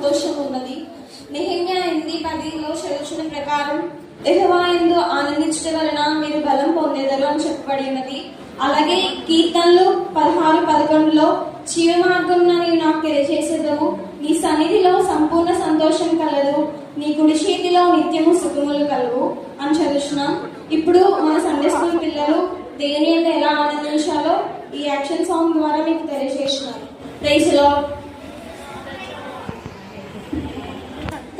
సంతోషం ఉన్నది. నెహెమ్యా 8:10 చదువుతున్న ప్రకారం యెహోవా యందు ఆనందించుట వలన మీరు బలం పొందేదరు అని చెప్పబడి ఉన్నది. అలాగే కీర్తనలు 16:11 జీవ మార్గంలో నీవు నాకు తెలియజేసేదవు, నీ సన్నిధిలో సంపూర్ణ సంతోషం కలదు, నీ కుడి చేతిలో నిత్యము సుఖములు కలవు అని చదువుతున్నాం. ఇప్పుడు మన సండే స్కూల్ పిల్లలు దేవుని యందు ఎలా ఆనందించాలో ఈ యాక్షన్ సాంగ్ ద్వారా మీకు తెలియజేస్తున్నారు. Praise the Lord.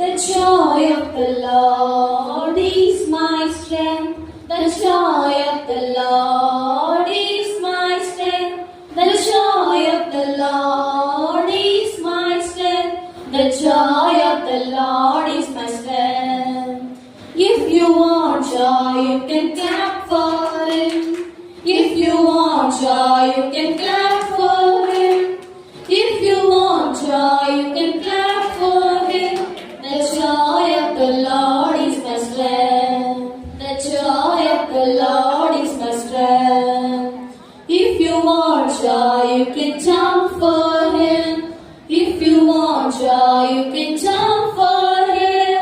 The joy of the Lord is my strength. The joy of the Lord is my strength. The joy of the Lord is my strength. The joy of the Lord is my strength. If you want joy, you can clap for Him. If you want joy, you can clap for Him. If you want joy, you can clap for Him. The joy of the Lord is my strength. The joy of the Lord is my strength. If you want joy, you can jump for Him. If you want joy, you can jump for Him.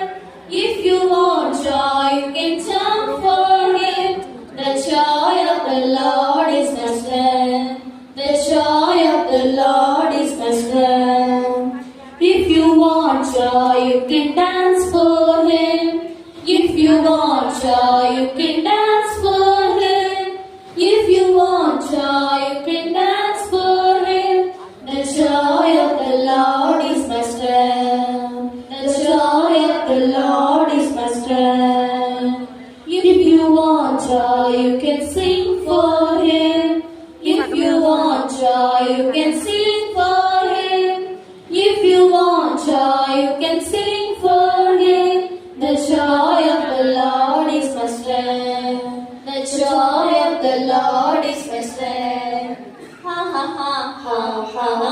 If you want joy, you can jump for Him. The joy of the Lord is my strength. The joy of the Lord is my strength. If you want joy, you can dance for Him. If you want joy, you can dance for Him. If you want joy, you can dance for Him. The joy of the Lord is my strength. The joy of the Lord is my strength. If you want joy, you can sing for Him. If you want joy, you can sing for Him. If you want joy, you can sing for Him. The joy of the Lord is my strength. The joy of the Lord is my strength. Ha ha ha ha ha ha